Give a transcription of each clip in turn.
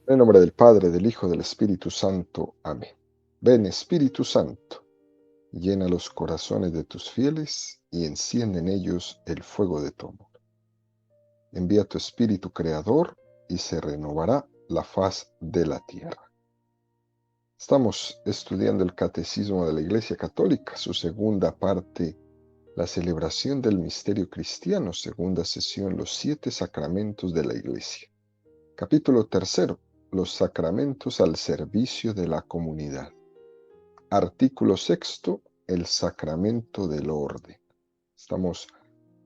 En el nombre del Padre, del Hijo, del Espíritu Santo. Amén. Ven, Espíritu Santo, llena los corazones de tus fieles y enciende en ellos el fuego de tu amor. Envía tu Espíritu Creador y se renovará la faz de la tierra. Estamos estudiando el Catecismo de la Iglesia Católica, su segunda parte, la celebración del misterio cristiano, segunda sesión, los 7 sacramentos de la Iglesia. Capítulo tercero, los sacramentos al servicio de la comunidad. Artículo sexto, el sacramento del orden. Estamos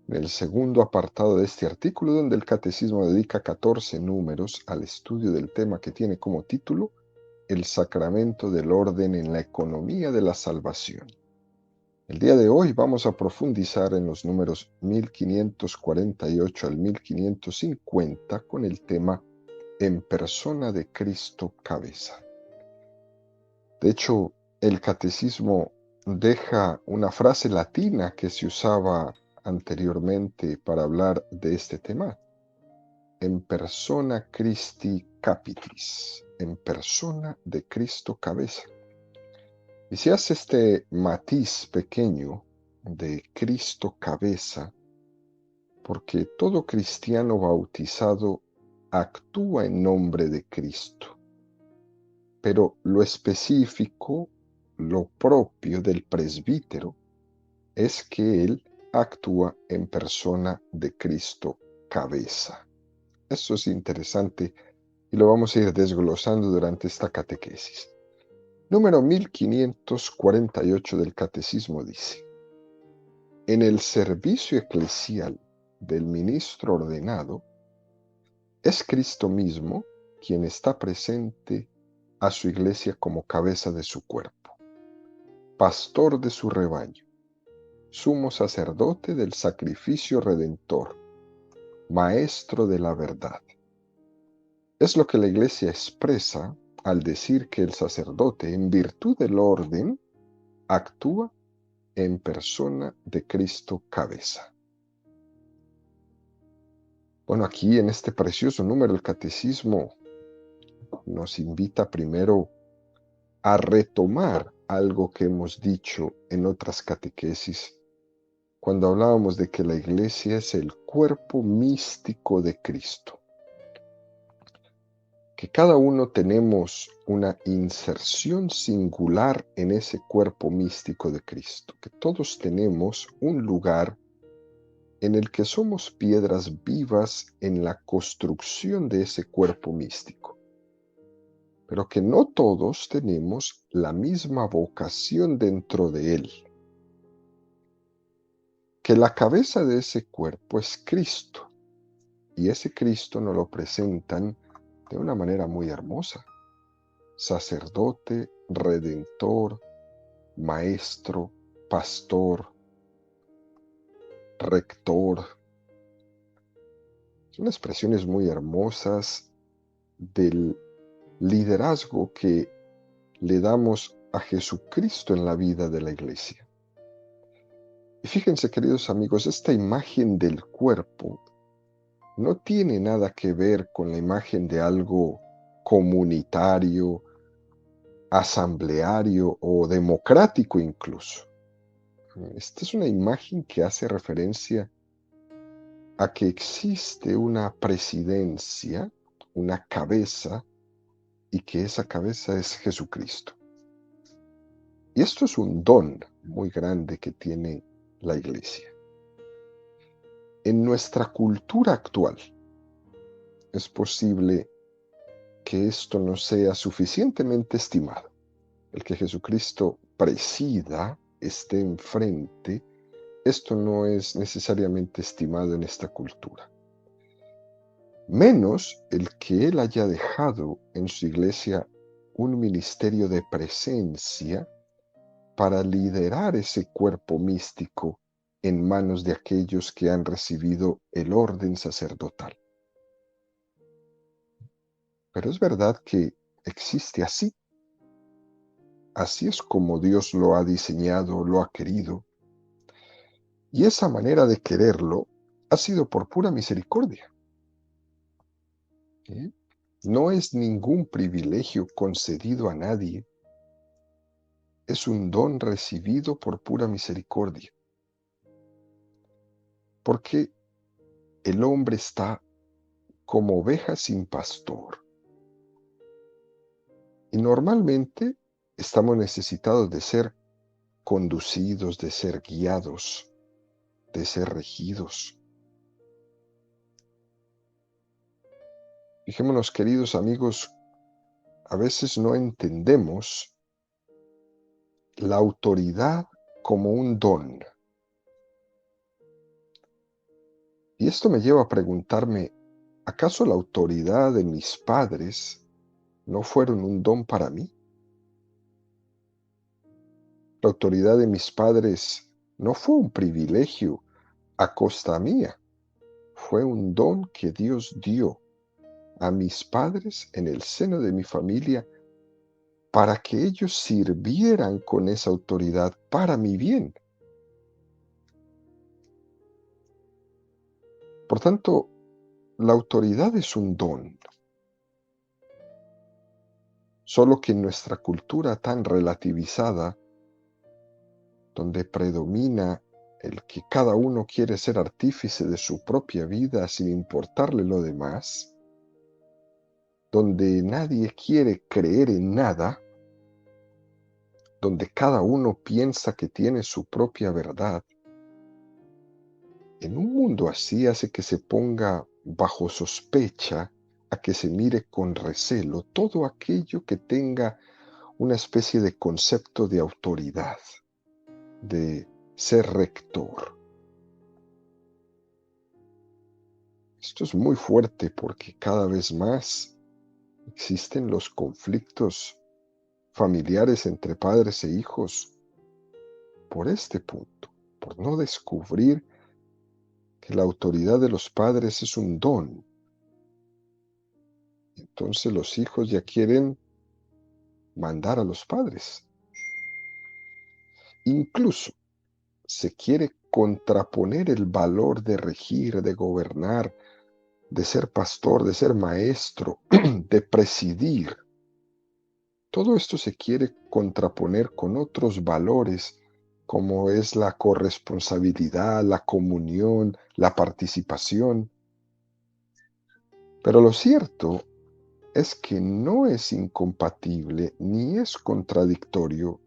en el segundo apartado de este artículo, donde el Catecismo dedica 14 números al estudio del tema que tiene como título el sacramento del orden en la economía de la salvación. El día de hoy vamos a profundizar en los números 1548 al 1550 con el tema en persona de Cristo cabeza. De hecho, el catecismo deja una frase latina que se usaba anteriormente para hablar de este tema. En persona Christi capitis, en persona de Cristo cabeza. Y si hace este matiz pequeño de Cristo cabeza, porque todo cristiano bautizado actúa en nombre de Cristo. Pero lo específico, lo propio del presbítero, es que él actúa en persona de Cristo cabeza. Eso es interesante y lo vamos a ir desglosando durante esta catequesis. Número 1548 del Catecismo dice: en el servicio eclesial del ministro ordenado, es Cristo mismo quien está presente a su iglesia como cabeza de su cuerpo, pastor de su rebaño, sumo sacerdote del sacrificio redentor, maestro de la verdad. Es lo que la iglesia expresa al decir que el sacerdote, en virtud del orden, actúa en persona de Cristo cabeza. Bueno, aquí en este precioso número el catecismo nos invita primero a retomar algo que hemos dicho en otras catequesis, cuando hablábamos de que la iglesia es el cuerpo místico de Cristo, que cada uno tenemos una inserción singular en ese cuerpo místico de Cristo, que todos tenemos un lugar en el que somos piedras vivas en la construcción de ese cuerpo místico, pero que no todos tenemos la misma vocación dentro de él, que la cabeza de ese cuerpo es Cristo, y ese Cristo nos lo presentan de una manera muy hermosa: sacerdote, redentor, maestro, pastor, rector. Son expresiones muy hermosas del liderazgo que le damos a Jesucristo en la vida de la iglesia. Y fíjense, queridos amigos, esta imagen del cuerpo no tiene nada que ver con la imagen de algo comunitario, asambleario o democrático incluso. Esta es una imagen que hace referencia a que existe una presidencia, una cabeza, y que esa cabeza es Jesucristo. Y esto es un don muy grande que tiene la iglesia. En nuestra cultura actual es posible que esto no sea suficientemente estimado. El que Jesucristo presida, esté enfrente, esto no es necesariamente estimado en esta cultura. Menos el que Él haya dejado en su iglesia un ministerio de presencia para liderar ese cuerpo místico en manos de aquellos que han recibido el orden sacerdotal. Pero es verdad que existe así. Así es como Dios lo ha diseñado, lo ha querido. Y esa manera de quererlo ha sido por pura misericordia. ¿Sí? No es ningún privilegio concedido a nadie, es un don recibido por pura misericordia, porque el hombre está como oveja sin pastor. Y normalmente estamos necesitados de ser conducidos, de ser guiados, de ser regidos. Fijémonos, queridos amigos, a veces no entendemos la autoridad como un don. Y esto me lleva a preguntarme, ¿acaso la autoridad de mis padres no fueron un don para mí? La autoridad de mis padres no fue un privilegio a costa mía, fue un don que Dios dio a mis padres en el seno de mi familia para que ellos sirvieran con esa autoridad para mi bien. Por tanto, la autoridad es un don, solo que en nuestra cultura tan relativizada, donde predomina el que cada uno quiere ser artífice de su propia vida sin importarle lo demás, donde nadie quiere creer en nada, donde cada uno piensa que tiene su propia verdad, en un mundo así hace que se ponga bajo sospecha, a que se mire con recelo todo aquello que tenga una especie de concepto de autoridad, de ser rector. Esto es muy fuerte porque cada vez más existen los conflictos familiares entre padres e hijos por este punto, por no descubrir que la autoridad de los padres es un don. Entonces los hijos ya quieren mandar a los padres. Incluso se quiere contraponer el valor de regir, de gobernar, de ser pastor, de ser maestro, de presidir. Todo esto se quiere contraponer con otros valores como es la corresponsabilidad, la comunión, la participación. Pero lo cierto es que no es incompatible ni es contradictorio,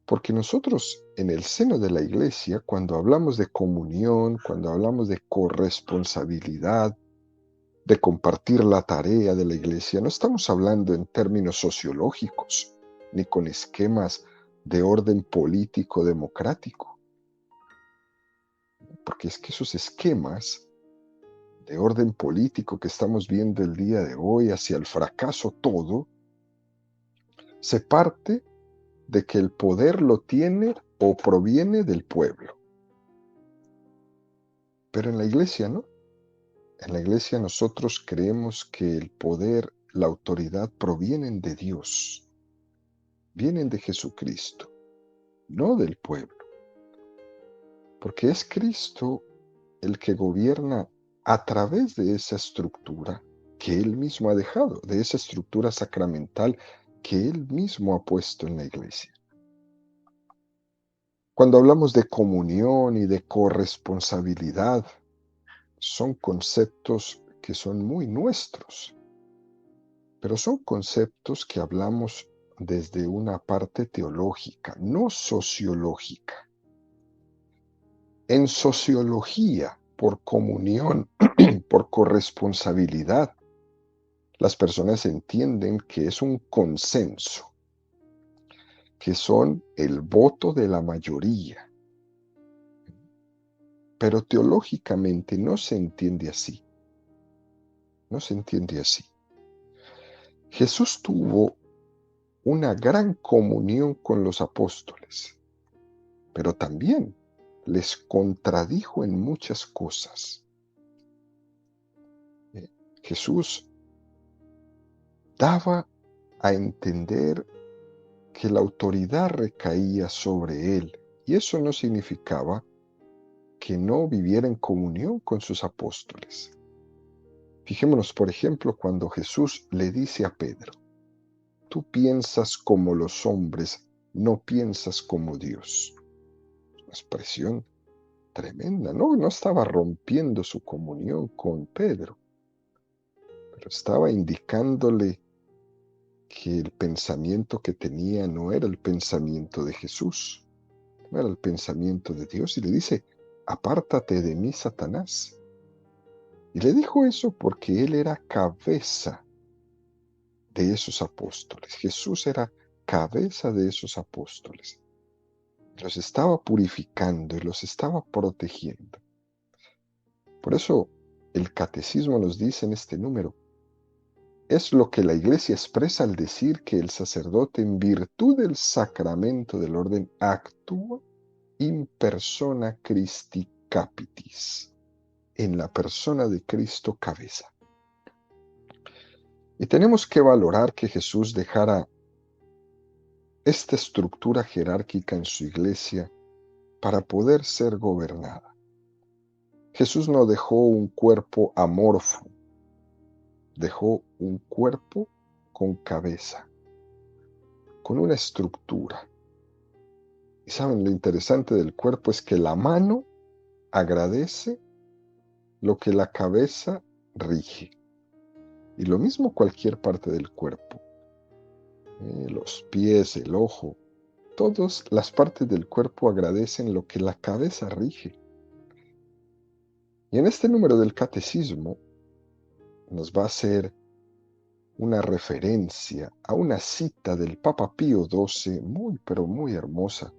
porque nosotros en el seno de la iglesia, cuando hablamos de comunión, cuando hablamos de corresponsabilidad, de compartir la tarea de la iglesia, no estamos hablando en términos sociológicos, ni con esquemas de orden político democrático, porque es que esos esquemas de orden político que estamos viendo el día de hoy hacia el fracaso todo, se parte de que el poder lo tiene o proviene del pueblo. Pero en la iglesia no. En la iglesia nosotros creemos que el poder, la autoridad provienen de Dios, vienen de Jesucristo, no del pueblo. Porque es Cristo el que gobierna a través de esa estructura que Él mismo ha dejado, de esa estructura sacramental que Él mismo ha puesto en la iglesia. Cuando hablamos de comunión y de corresponsabilidad, son conceptos que son muy nuestros, pero son conceptos que hablamos desde una parte teológica, no sociológica. En sociología, por comunión, por corresponsabilidad, las personas entienden que es un consenso, que son el voto de la mayoría. Pero teológicamente no se entiende así. No se entiende así. Jesús tuvo una gran comunión con los apóstoles, pero también les contradijo en muchas cosas. Jesús daba a entender que la autoridad recaía sobre él, y eso no significaba que no viviera en comunión con sus apóstoles. Fijémonos, por ejemplo, cuando Jesús le dice a Pedro, tú piensas como los hombres, no piensas como Dios. Una expresión tremenda, ¿no? No estaba rompiendo su comunión con Pedro, pero estaba indicándole que el pensamiento que tenía no era el pensamiento de Jesús, no era el pensamiento de Dios, y le dice, apártate de mí, Satanás. Y le dijo eso porque él era cabeza de esos apóstoles. Jesús era cabeza de esos apóstoles. Los estaba purificando y los estaba protegiendo. Por eso el catecismo nos dice en este número, es lo que la Iglesia expresa al decir que el sacerdote, en virtud del sacramento del orden, actúa in persona Christi capitis, en la persona de Cristo cabeza. Y tenemos que valorar que Jesús dejara esta estructura jerárquica en su Iglesia para poder ser gobernada. Jesús no dejó un cuerpo amorfo, dejó un cuerpo con cabeza, con una estructura. Y saben, lo interesante del cuerpo es que la mano agradece lo que la cabeza rige. Y lo mismo cualquier parte del cuerpo. Los pies, el ojo, todas las partes del cuerpo agradecen lo que la cabeza rige. Y en este número del catecismo nos va a hacer una referencia a una cita del Papa Pío XII, muy pero muy hermosa,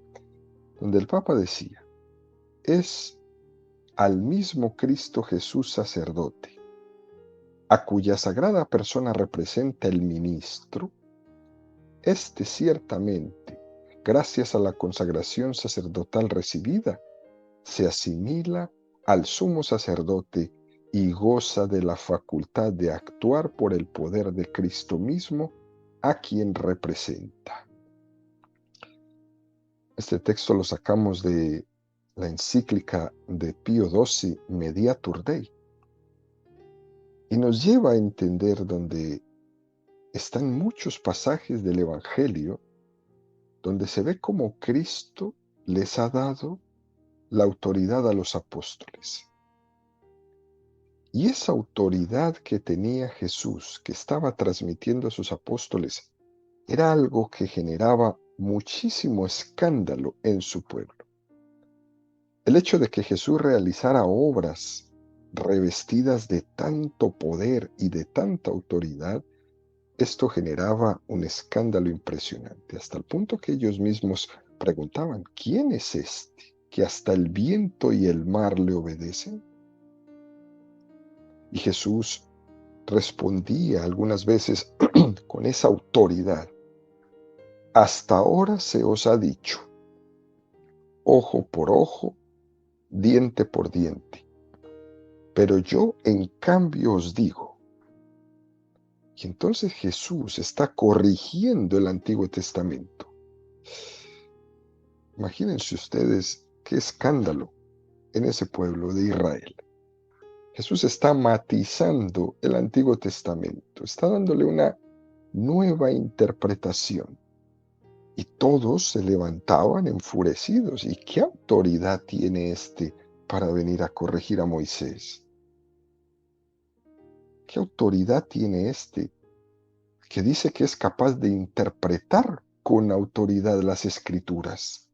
donde el Papa decía, es al mismo Cristo Jesús sacerdote, a cuya sagrada persona representa el ministro, este ciertamente, gracias a la consagración sacerdotal recibida, se asimila al sumo sacerdote y goza de la facultad de actuar por el poder de Cristo mismo, a quien representa. Este texto lo sacamos de la encíclica de Pío XII, Mediatur Dei, y nos lleva a entender donde están muchos pasajes del Evangelio donde se ve cómo Cristo les ha dado la autoridad a los apóstoles. Y esa autoridad que tenía Jesús, que estaba transmitiendo a sus apóstoles, era algo que generaba muchísimo escándalo en su pueblo. El hecho de que Jesús realizara obras revestidas de tanto poder y de tanta autoridad, esto generaba un escándalo impresionante, hasta el punto que ellos mismos preguntaban, ¿quién es este que hasta el viento y el mar le obedecen? Y Jesús respondía algunas veces con esa autoridad, hasta ahora se os ha dicho, ojo por ojo, diente por diente, pero yo en cambio os digo. Y entonces Jesús está corrigiendo el Antiguo Testamento. Imagínense ustedes qué escándalo en ese pueblo de Israel. Jesús está matizando el Antiguo Testamento, está dándole una nueva interpretación. Y todos se levantaban enfurecidos. ¿Y qué autoridad tiene este para venir a corregir a Moisés? ¿Qué autoridad tiene este que dice que es capaz de interpretar con autoridad las escrituras,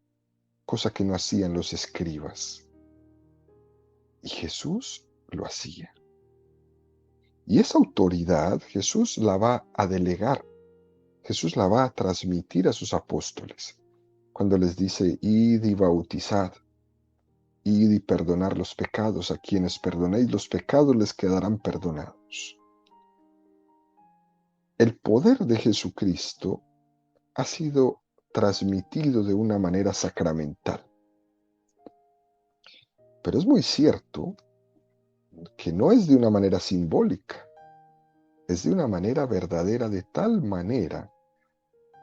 cosa que no hacían los escribas? Y Jesús lo hacía. Y esa autoridad Jesús la va a delegar, Jesús la va a transmitir a sus apóstoles, cuando les dice, id y bautizad, id y perdonar los pecados, a quienes perdonéis los pecados les quedarán perdonados. El poder de Jesucristo ha sido transmitido de una manera sacramental. Pero es muy cierto que no es de una manera simbólica, es de una manera verdadera, de tal manera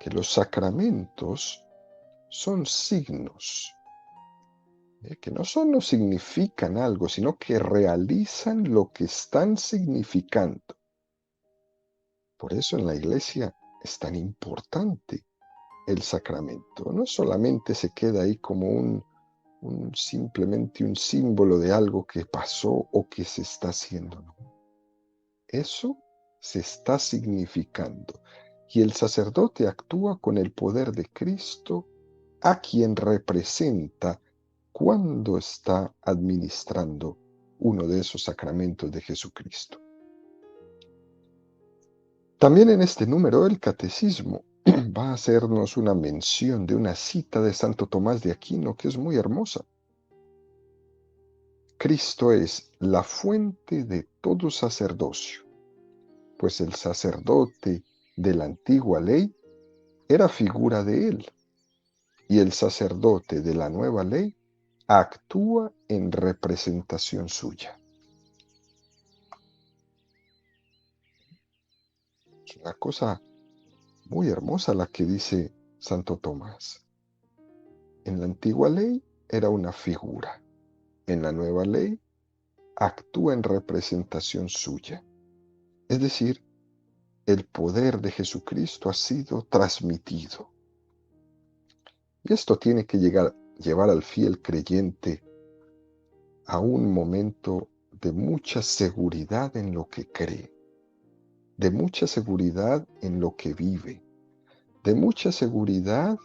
que los sacramentos son signos que no solo significan algo, sino que realizan lo que están significando. Por eso en la iglesia es tan importante el sacramento. No solamente se queda ahí como simplemente un símbolo de algo que pasó o que se está haciendo, ¿no? Eso se está significando. Y el sacerdote actúa con el poder de Cristo a quien representa cuando está administrando uno de esos sacramentos de Jesucristo. También en este número el catecismo va a hacernos una mención de una cita de Santo Tomás de Aquino que es muy hermosa. Cristo es la fuente de todo sacerdocio, pues el sacerdote de la antigua ley era figura de él, y el sacerdote de la nueva ley actúa en representación suya. Es una cosa muy hermosa la que dice Santo Tomás. En la antigua ley era una figura, en la nueva ley actúa en representación suya. Es decir, el poder de Jesucristo ha sido transmitido. Y esto tiene que llevar al fiel creyente a un momento de mucha seguridad en lo que cree, de mucha seguridad en lo que vive, de mucha seguridad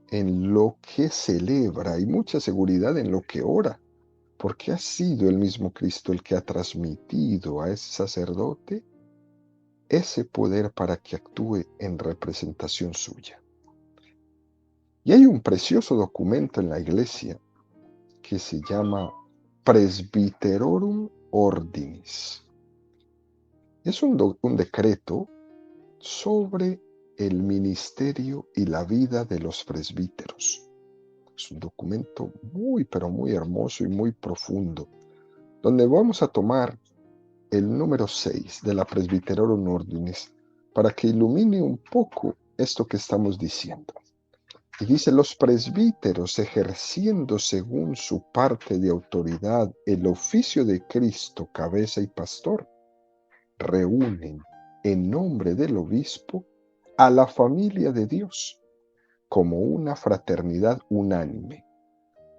en lo que celebra y mucha seguridad en lo que ora, porque ha sido el mismo Cristo el que ha transmitido a ese sacerdote ese poder para que actúe en representación suya. Y hay un precioso documento en la Iglesia que se llama Presbyterorum Ordinis. Es un decreto sobre el ministerio y la vida de los presbíteros. Es un documento muy, pero muy hermoso y muy profundo, donde vamos a tomar el número 6 de la Presbyterorum Ordinis para que ilumine un poco esto que estamos diciendo. Y dice, los presbíteros ejerciendo según su parte de autoridad el oficio de Cristo, cabeza y pastor, reúnen en nombre del obispo a la familia de Dios como una fraternidad unánime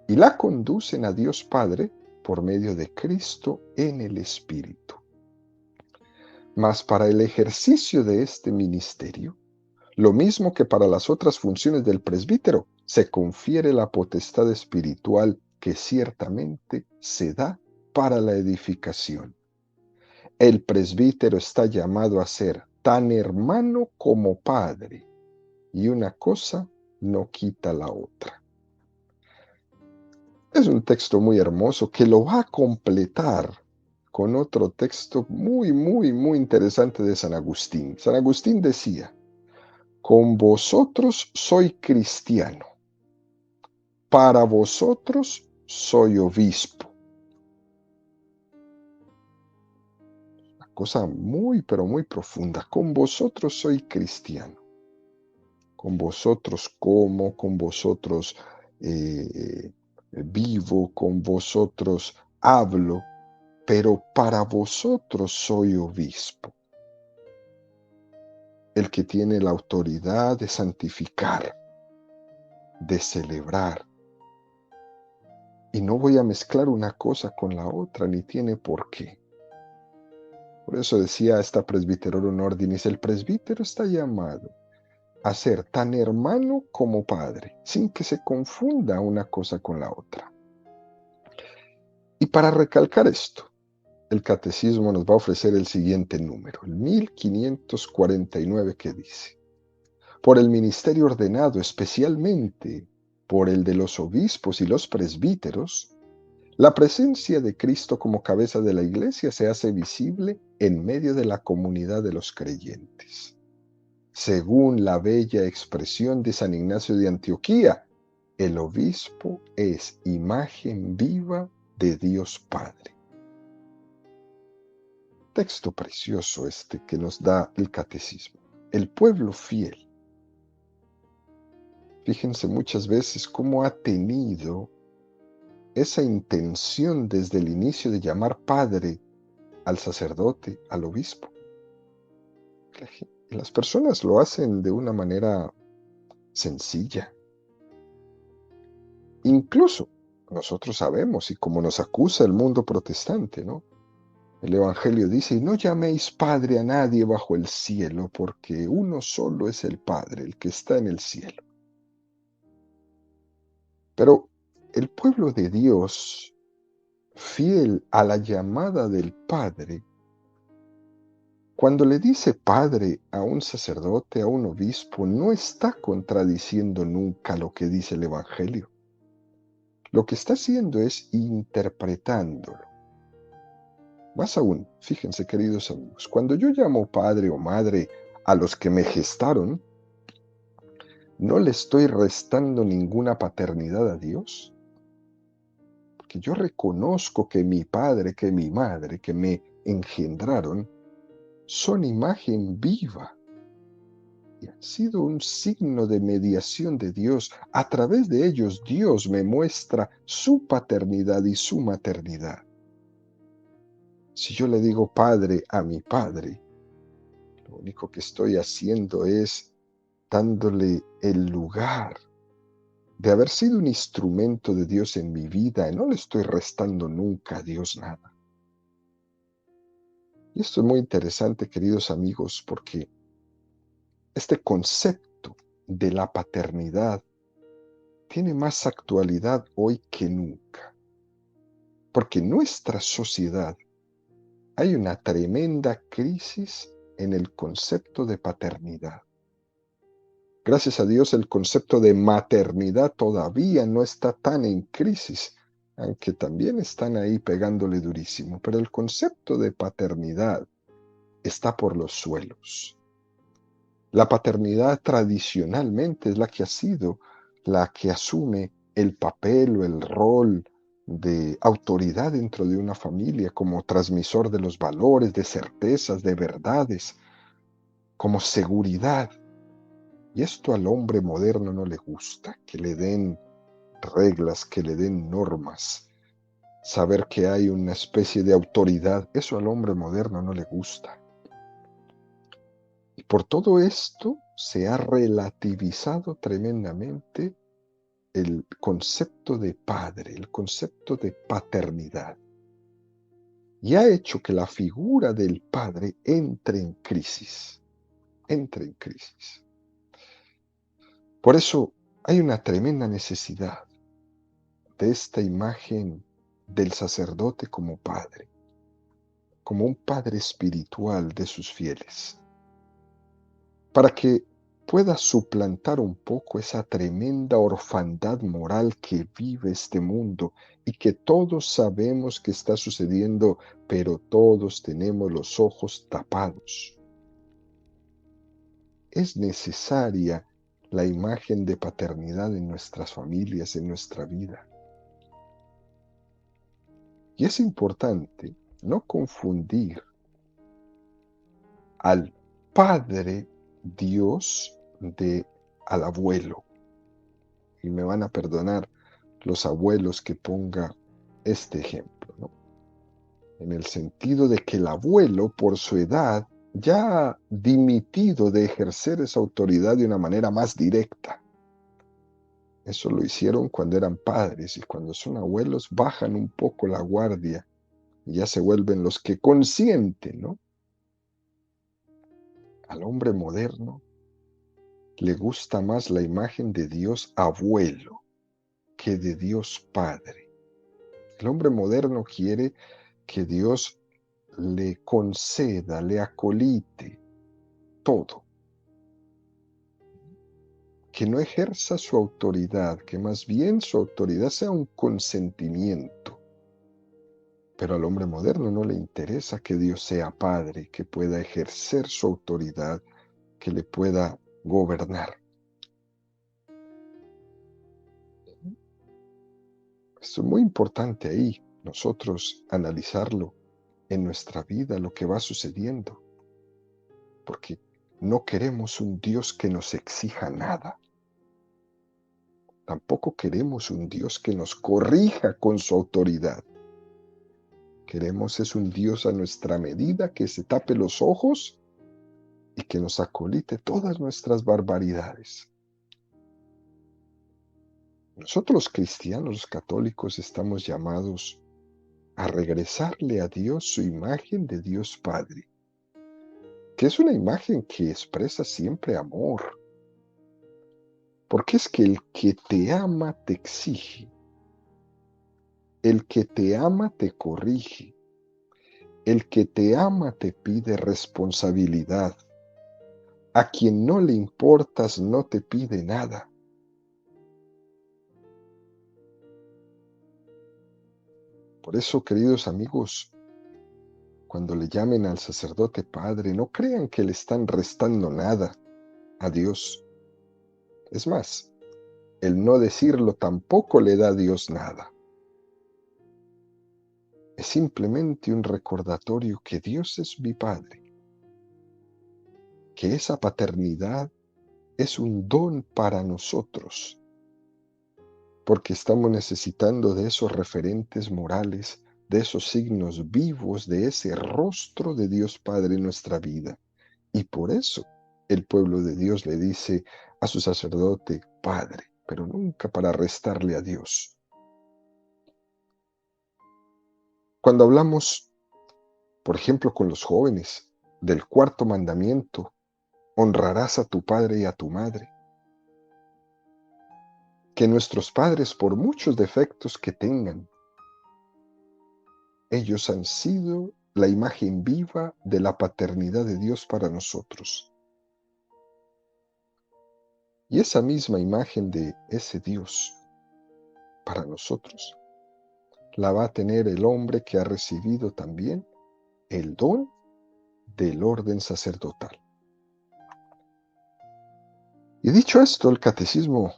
y la conducen a Dios Padre por medio de Cristo en el Espíritu. Mas para el ejercicio de este ministerio, lo mismo que para las otras funciones del presbítero, se confiere la potestad espiritual que ciertamente se da para la edificación. El presbítero está llamado a ser tan hermano como padre, y una cosa no quita la otra. Es un texto muy hermoso que lo va a completar con otro texto muy, muy, muy interesante de San Agustín. San Agustín decía, con vosotros soy cristiano, para vosotros soy obispo. Una cosa muy, pero muy profunda. Con vosotros soy cristiano. Con vosotros como, con vosotros vivo, con vosotros hablo, pero para vosotros soy obispo. El que tiene la autoridad de santificar, de celebrar. Y no voy a mezclar una cosa con la otra, ni tiene por qué. Por eso decía esta Presbyterorum Ordinis, el presbítero está llamado a ser tan hermano como padre, sin que se confunda una cosa con la otra. Y para recalcar esto, el catecismo nos va a ofrecer el siguiente número, el 1549, que dice, por el ministerio ordenado, especialmente por el de los obispos y los presbíteros, la presencia de Cristo como cabeza de la Iglesia se hace visible en medio de la comunidad de los creyentes. Según la bella expresión de San Ignacio de Antioquía, el obispo es imagen viva de Dios Padre. Texto precioso este que nos da el catecismo. El pueblo fiel. Fíjense muchas veces cómo ha tenido esa intención desde el inicio de llamar padre al sacerdote, al obispo. Las personas lo hacen de una manera sencilla. Incluso nosotros sabemos, y como nos acusa el mundo protestante, ¿no? El Evangelio dice, y no llaméis Padre a nadie bajo el cielo, porque uno solo es el Padre, el que está en el cielo. Pero el pueblo de Dios, fiel a la llamada del Padre, cuando le dice Padre a un sacerdote, a un obispo, no está contradiciendo nunca lo que dice el Evangelio. Lo que está haciendo es interpretándolo. Más aún, fíjense, queridos amigos, cuando yo llamo padre o madre a los que me gestaron, no le estoy restando ninguna paternidad a Dios, porque yo reconozco que mi padre, que mi madre, que me engendraron, son imagen viva y han sido un signo de mediación de Dios. A través de ellos, Dios me muestra su paternidad y su maternidad. Si yo le digo padre a mi padre, lo único que estoy haciendo es dándole el lugar de haber sido un instrumento de Dios en mi vida y no le estoy restando nunca a Dios nada. Y esto es muy interesante, queridos amigos, porque este concepto de la paternidad tiene más actualidad hoy que nunca, porque en nuestra sociedad hay una tremenda crisis en el concepto de paternidad. Gracias a Dios, el concepto de maternidad todavía no está tan en crisis, aunque también están ahí pegándole durísimo, pero el concepto de paternidad está por los suelos. La paternidad tradicionalmente es la que ha sido la que asume el papel o el rol de autoridad dentro de una familia como transmisor de los valores, de certezas, de verdades, como seguridad. Y esto al hombre moderno no le gusta, que le den reglas, que le den normas, saber que hay una especie de autoridad, eso al hombre moderno no le gusta. Y por todo esto se ha relativizado tremendamente el concepto de padre, el concepto de paternidad. Y ha hecho que la figura del padre entre en crisis, entre en crisis. Por eso hay una tremenda necesidad de esta imagen del sacerdote como padre, como un padre espiritual de sus fieles, para que pueda suplantar un poco esa tremenda orfandad moral que vive este mundo y que todos sabemos que está sucediendo, pero todos tenemos los ojos tapados. Es necesaria la imagen de paternidad en nuestras familias, en nuestra vida. Y es importante no confundir al Padre Dios al abuelo. Y me van a perdonar los abuelos que ponga este ejemplo, ¿no? En el sentido de que el abuelo, por su edad, ya ha dimitido de ejercer esa autoridad de una manera más directa. Eso lo hicieron cuando eran padres y cuando son abuelos bajan un poco la guardia y ya se vuelven los que consienten, ¿no? Al hombre moderno le gusta más la imagen de Dios abuelo que de Dios padre. El hombre moderno quiere que Dios le conceda, le acolite todo, que no ejerza su autoridad, que más bien su autoridad sea un consentimiento. Pero al hombre moderno no le interesa que Dios sea padre, que pueda ejercer su autoridad, que le pueda gobernar. Esto es muy importante ahí, nosotros analizarlo en nuestra vida, lo que va sucediendo, porque no queremos un Dios que nos exija nada. Tampoco queremos un Dios que nos corrija con su autoridad. Queremos es un Dios a nuestra medida, que se tape los ojos y que nos acolite todas nuestras barbaridades. Nosotros los cristianos, los católicos, estamos llamados a regresarle a Dios su imagen de Dios Padre, que es una imagen que expresa siempre amor, porque es que el que te ama te exige, el que te ama te corrige, el que te ama te pide responsabilidad, a quien no le importas no te pide nada. Por eso, queridos amigos, cuando le llamen al sacerdote padre, no crean que le están restando nada a Dios. Es más, el no decirlo tampoco le da a Dios nada. Es simplemente un recordatorio que Dios es mi Padre, que esa paternidad es un don para nosotros, porque estamos necesitando de esos referentes morales, de esos signos vivos, de ese rostro de Dios Padre en nuestra vida. Y por eso el pueblo de Dios le dice a su sacerdote Padre, pero nunca para restarle a Dios. Cuando hablamos, por ejemplo, con los jóvenes del cuarto mandamiento, honrarás a tu padre y a tu madre, que nuestros padres, por muchos defectos que tengan, ellos han sido la imagen viva de la paternidad de Dios para nosotros. Y esa misma imagen de ese Dios para nosotros la va a tener el hombre que ha recibido también el don del orden sacerdotal. Y dicho esto, el catecismo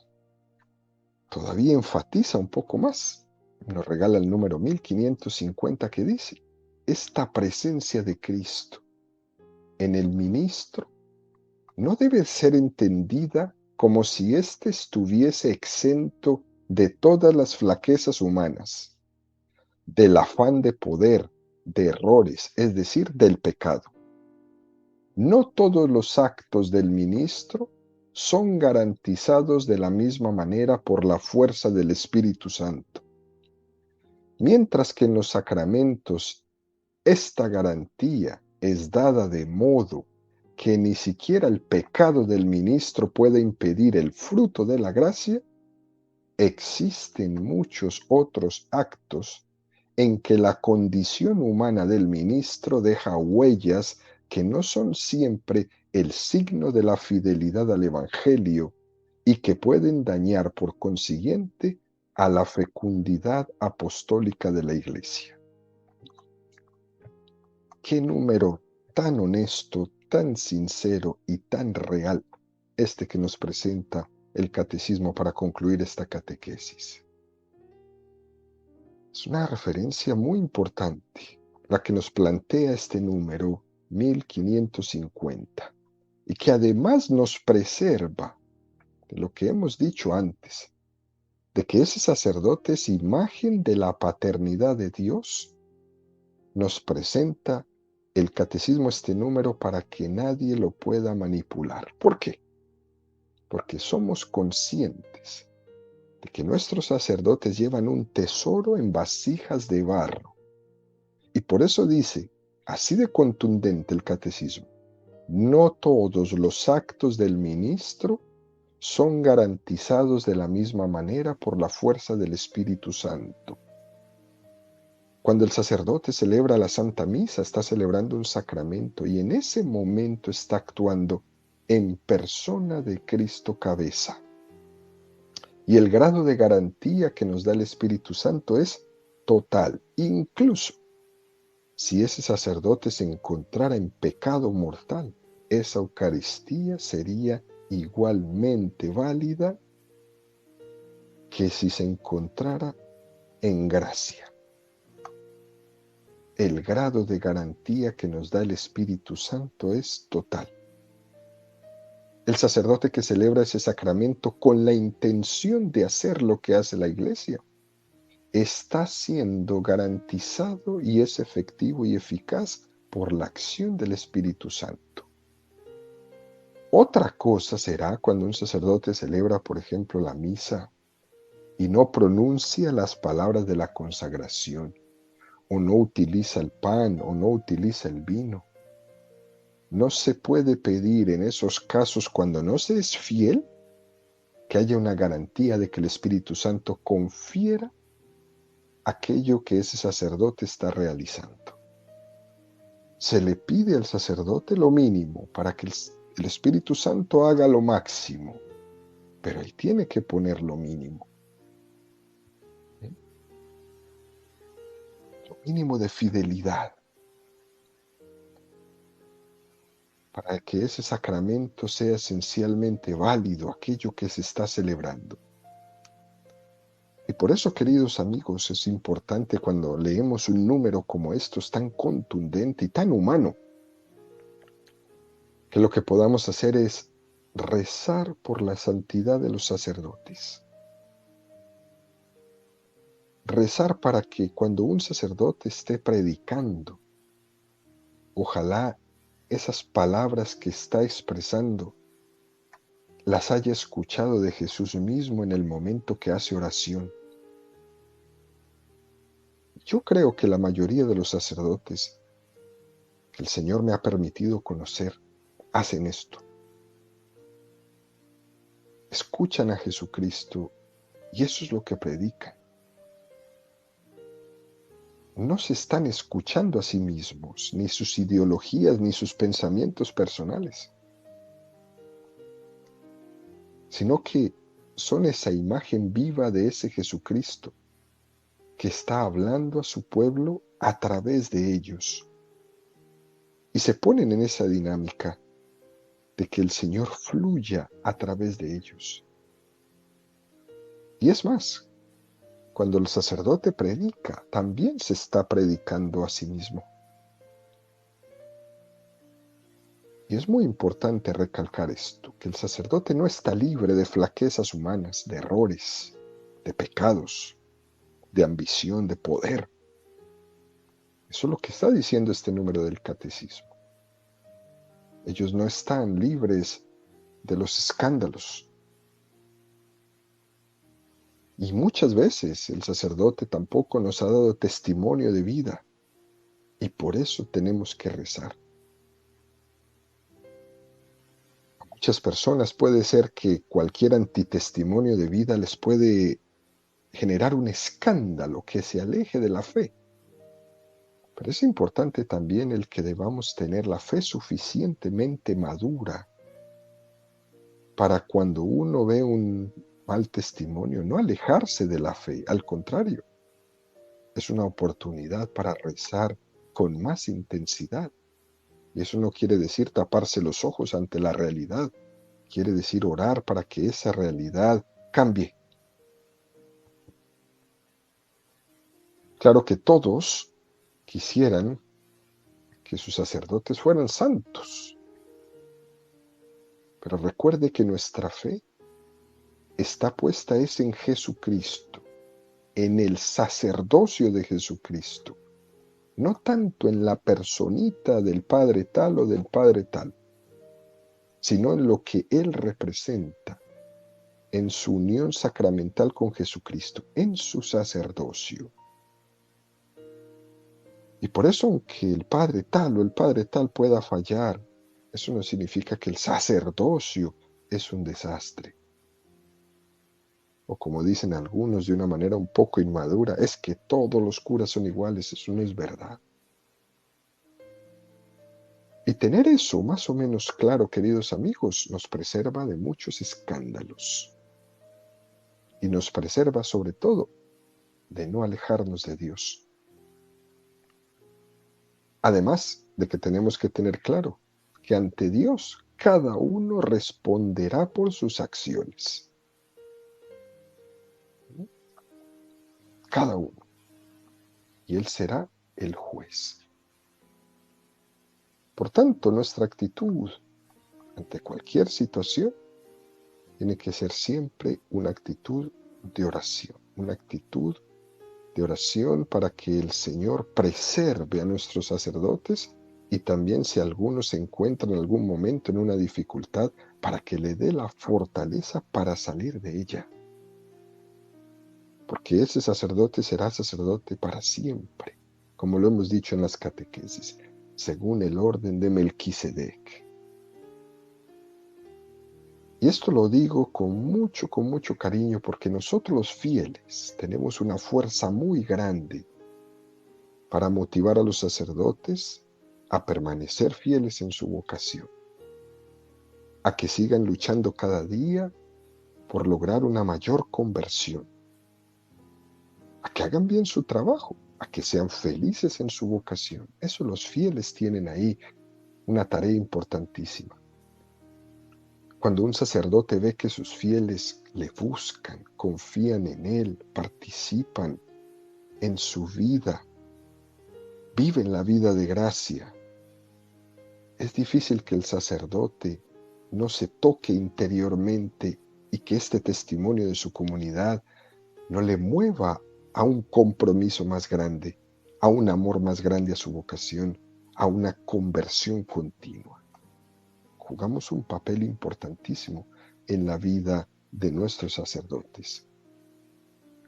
todavía enfatiza un poco más. Nos regala el número 1550 que dice, esta presencia de Cristo en el ministro no debe ser entendida como si éste estuviese exento de todas las flaquezas humanas, del afán de poder, de errores, es decir, del pecado. No todos los actos del ministro son garantizados de la misma manera por la fuerza del Espíritu Santo. Mientras que en los sacramentos esta garantía es dada de modo que ni siquiera el pecado del ministro puede impedir el fruto de la gracia, existen muchos otros actos en que la condición humana del ministro deja huellas que no son siempre el signo de la fidelidad al Evangelio y que pueden dañar por consiguiente a la fecundidad apostólica de la Iglesia. Qué número tan honesto, tan sincero y tan real este que nos presenta el catecismo para concluir esta catequesis. Es una referencia muy importante la que nos plantea este número 1550 y que además nos preserva de lo que hemos dicho antes, de que ese sacerdote es imagen de la paternidad de Dios. Nos presenta el catecismo este número para que nadie lo pueda manipular. ¿Por qué? Porque somos conscientes de que nuestros sacerdotes llevan un tesoro en vasijas de barro. Y por eso dice, así de contundente el catecismo, no todos los actos del ministro son garantizados de la misma manera por la fuerza del Espíritu Santo. Cuando el sacerdote celebra la Santa Misa, está celebrando un sacramento y en ese momento está actuando en persona de Cristo cabeza. Y el grado de garantía que nos da el Espíritu Santo es total. Incluso si ese sacerdote se encontrara en pecado mortal, esa Eucaristía sería igualmente válida que si se encontrara en gracia. El grado de garantía que nos da el Espíritu Santo es total. El sacerdote que celebra ese sacramento con la intención de hacer lo que hace la Iglesia está siendo garantizado y es efectivo y eficaz por la acción del Espíritu Santo. Otra cosa será cuando un sacerdote celebra, por ejemplo, la misa y no pronuncia las palabras de la consagración, o no utiliza el pan, o no utiliza el vino. No se puede pedir en esos casos, cuando no se es fiel, que haya una garantía de que el Espíritu Santo confiera aquello que ese sacerdote está realizando. Se le pide al sacerdote lo mínimo para que el Espíritu Santo haga lo máximo, pero él tiene que poner lo mínimo. ¿Eh? Lo mínimo de fidelidad para que ese sacramento sea esencialmente válido, aquello que se está celebrando. Y por eso, queridos amigos, es importante cuando leemos un número como estos tan contundente y tan humano, que lo que podamos hacer es rezar por la santidad de los sacerdotes. Rezar para que cuando un sacerdote esté predicando, ojalá esas palabras que está expresando las haya escuchado de Jesús mismo en el momento que hace oración. Yo creo que la mayoría de los sacerdotes que el Señor me ha permitido conocer hacen esto. Escuchan a Jesucristo y eso es lo que predican. No se están escuchando a sí mismos, ni sus ideologías, ni sus pensamientos personales, sino que son esa imagen viva de ese Jesucristo que está hablando a su pueblo a través de ellos. Y se ponen en esa dinámica de que el Señor fluya a través de ellos. Y es más, cuando el sacerdote predica, también se está predicando a sí mismo. Y es muy importante recalcar esto, que el sacerdote no está libre de flaquezas humanas, de errores, de pecados, de ambición, de poder. Eso es lo que está diciendo este número del catecismo. Ellos no están libres de los escándalos. Y muchas veces el sacerdote tampoco nos ha dado testimonio de vida. Y por eso tenemos que rezar. A muchas personas puede ser que cualquier antitestimonio de vida les puede generar un escándalo que se aleje de la fe. Pero es importante también el que debamos tener la fe suficientemente madura para cuando uno ve un mal testimonio, no alejarse de la fe, al contrario, es una oportunidad para rezar con más intensidad. Y eso no quiere decir taparse los ojos ante la realidad, quiere decir orar para que esa realidad cambie. Claro que todos quisieran que sus sacerdotes fueran santos, pero recuerde que nuestra fe está puesta es en Jesucristo, en el sacerdocio de Jesucristo, no tanto en la personita del Padre tal o del Padre tal, sino en lo que Él representa, en su unión sacramental con Jesucristo, en su sacerdocio. Y por eso, aunque el Padre tal o el Padre tal pueda fallar, eso no significa que el sacerdocio es un desastre. O como dicen algunos de una manera un poco inmadura, es que todos los curas son iguales, eso no es verdad. Y tener eso más o menos claro, queridos amigos, nos preserva de muchos escándalos. Y nos preserva sobre todo de no alejarnos de Dios. Además de que tenemos que tener claro que ante Dios cada uno responderá por sus acciones. Cada uno. Y Él será el juez. Por tanto, nuestra actitud ante cualquier situación, tiene que ser siempre una actitud de oración para que el Señor preserve a nuestros sacerdotes y también si alguno se encuentra en algún momento en una dificultad, para que le dé la fortaleza para salir de ella. Porque ese sacerdote será sacerdote para siempre, como lo hemos dicho en las catequesis, según el orden de Melquisedec. Y esto lo digo con mucho cariño, porque nosotros los fieles tenemos una fuerza muy grande para motivar a los sacerdotes a permanecer fieles en su vocación, a que sigan luchando cada día por lograr una mayor conversión, a que hagan bien su trabajo, a que sean felices en su vocación. Eso los fieles tienen ahí una tarea importantísima. Cuando un sacerdote ve que sus fieles le buscan, confían en él, participan en su vida, viven la vida de gracia, es difícil que el sacerdote no se toque interiormente y que este testimonio de su comunidad no le mueva a un compromiso más grande, a un amor más grande a su vocación, a una conversión continua. Jugamos un papel importantísimo en la vida de nuestros sacerdotes.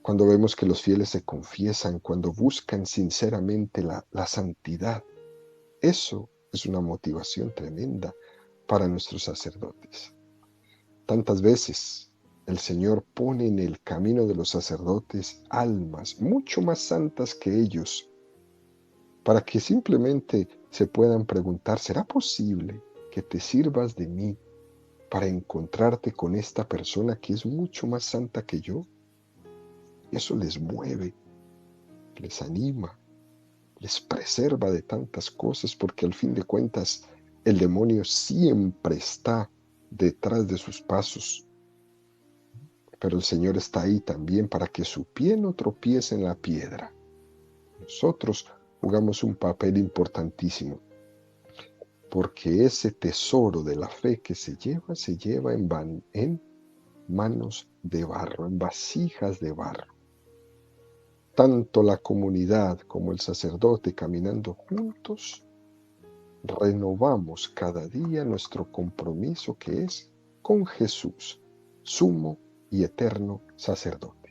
Cuando vemos que los fieles se confiesan, cuando buscan sinceramente la santidad, eso es una motivación tremenda para nuestros sacerdotes. Tantas veces el Señor pone en el camino de los sacerdotes almas mucho más santas que ellos, para que simplemente se puedan preguntar, ¿será posible que te sirvas de mí para encontrarte con esta persona que es mucho más santa que yo? Eso les mueve, les anima, les preserva de tantas cosas, porque al fin de cuentas el demonio siempre está detrás de sus pasos, pero el Señor está ahí también para que su pie no tropiece en la piedra. Nosotros jugamos un papel importantísimo, porque ese tesoro de la fe que se lleva en manos de barro, en vasijas de barro. Tanto la comunidad como el sacerdote caminando juntos, renovamos cada día nuestro compromiso que es con Jesús, sumo y eterno sacerdote.